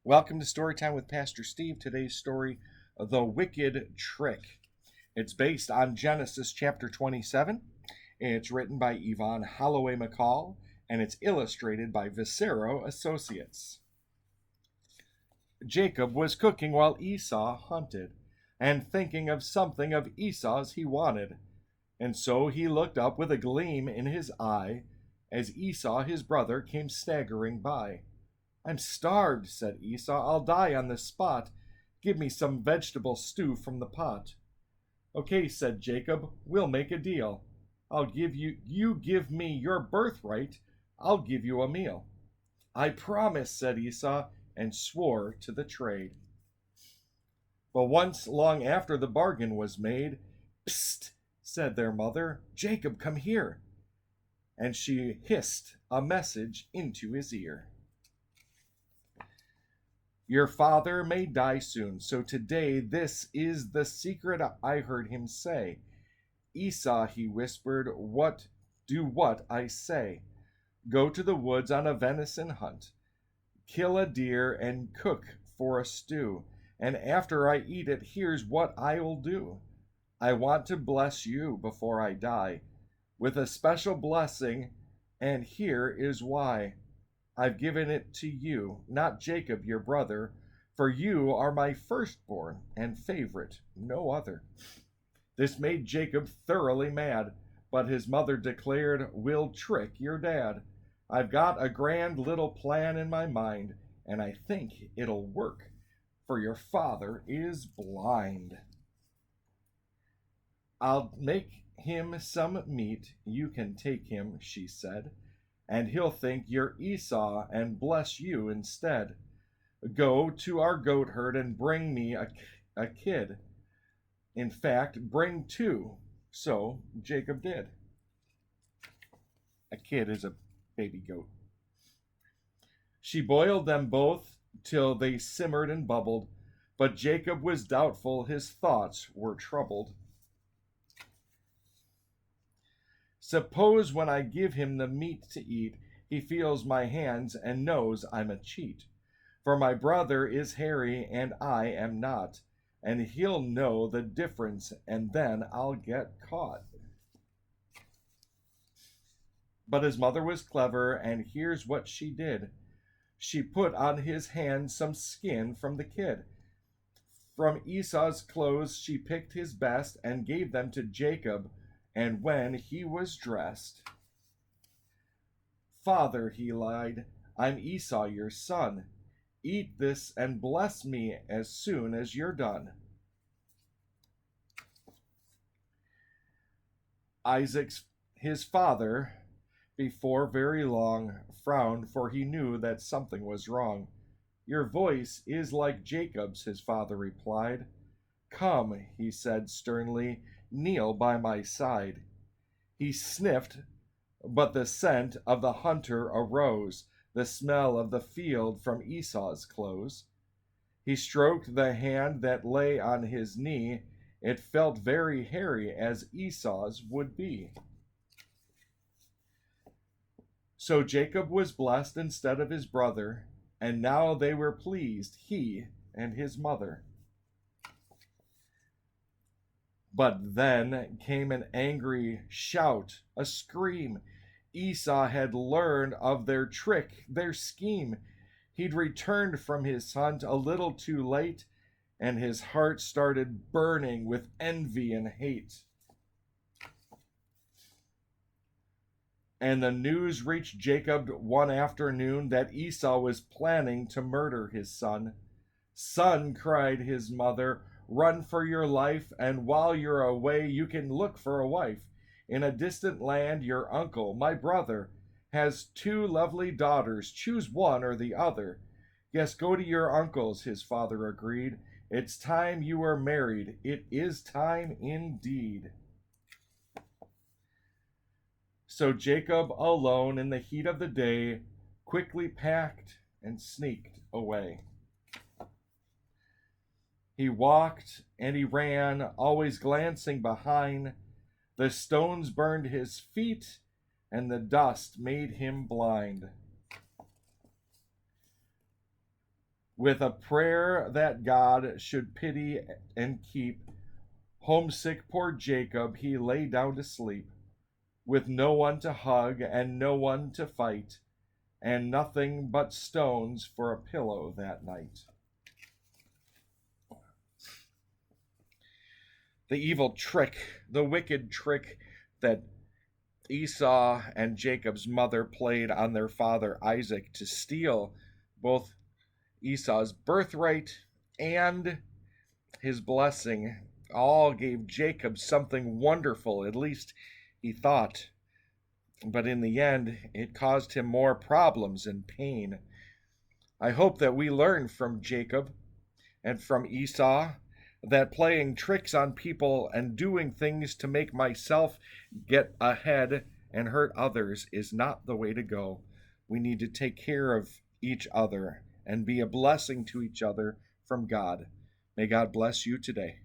Welcome to Storytime with Pastor Steve. Today's story, The Wicked Trick. It's based on Genesis chapter 27. It's written by Yvonne Holloway McCall, and it's illustrated by Vicero Associates. Jacob was cooking while Esau hunted, and thinking of something of Esau's he wanted. And so he looked up with a gleam in his eye as Esau his brother came staggering by. "I'm starved," said Esau. "I'll die on this spot. Give me some vegetable stew from the pot." "Okay," said Jacob, "we'll make a deal. You give me your birthright, I'll give you a meal." "I promise," said Esau, and swore to the trade. But once long after the bargain was made, "Psst," said their mother, "Jacob, come here." And she hissed a message into his ear. "Your father may die soon, so today this is the secret I heard him say. Esau," he whispered, do what I say. Go to the woods on a venison hunt. Kill a deer and cook for a stew. And after I eat it, here's what I'll do. I want to bless you before I die with a special blessing, and here is why. I've given it to you, not Jacob your brother, for you are my firstborn and favorite, no other." This made Jacob thoroughly mad, but his mother declared, "We'll trick your dad. I've got a grand little plan in my mind, and I think it'll work, for your father is blind. I'll make him some meat, you can take him," she said, "and he'll think you're Esau and bless you instead. Go to our goat herd and bring me a kid. In fact, bring two." So Jacob did. A kid is a baby goat. She boiled them both till they simmered and bubbled, but Jacob was doubtful, his thoughts were troubled. "Suppose when I give him the meat to eat, he feels my hands and knows I'm a cheat. For my brother is hairy and I am not, and he'll know the difference, and then I'll get caught." But his mother was clever, and here's what she did. She put on his hand some skin from the kid. From Esau's clothes she picked his best and gave them to Jacob, and when he was dressed, "Father," he lied, "I'm Esau, your son. Eat this and bless me as soon as you're done." Isaac's his father, before very long, frowned, for he knew that something was wrong. "Your voice is like Jacob's," his father replied. "Come," he said sternly, "kneel by my side." He sniffed, but the scent of the hunter arose, the smell of the field from Esau's clothes. He stroked the hand that lay on his knee. It felt very hairy, as Esau's would be. So Jacob was blessed instead of his brother, and now they were pleased, he and his mother. But then came an angry shout, a scream. Esau had learned of their trick, their scheme. He'd returned from his hunt a little too late, and his heart started burning with envy and hate. And the news reached Jacob one afternoon that Esau was planning to murder his son. "Son," cried his mother, "run for your life, and while you're away you can look for a wife. In a distant land your uncle, my brother, has two lovely daughters. Choose one or the other." "Yes, go to your uncle's," his father agreed. "It's time you were married. It is time indeed." So Jacob, alone in the heat of the day, quickly packed and sneaked away. He walked and he ran, always glancing behind. The stones burned his feet, and the dust made him blind. with a prayer that God should pity and keep. Homesick poor Jacob, he lay down to sleep, with no one to hug and no one to fight, and nothing but stones for a pillow that night. The evil trick, the wicked trick that Esau and Jacob's mother played on their father Isaac to steal both Esau's birthright and his blessing, all gave Jacob something wonderful, at least he thought. But in the end, it caused him more problems and pain. I hope that we learn from Jacob and from Esau that playing tricks on people and doing things to make myself get ahead and hurt others is not the way to go. We need to take care of each other and be a blessing to each other from God. May God bless you today.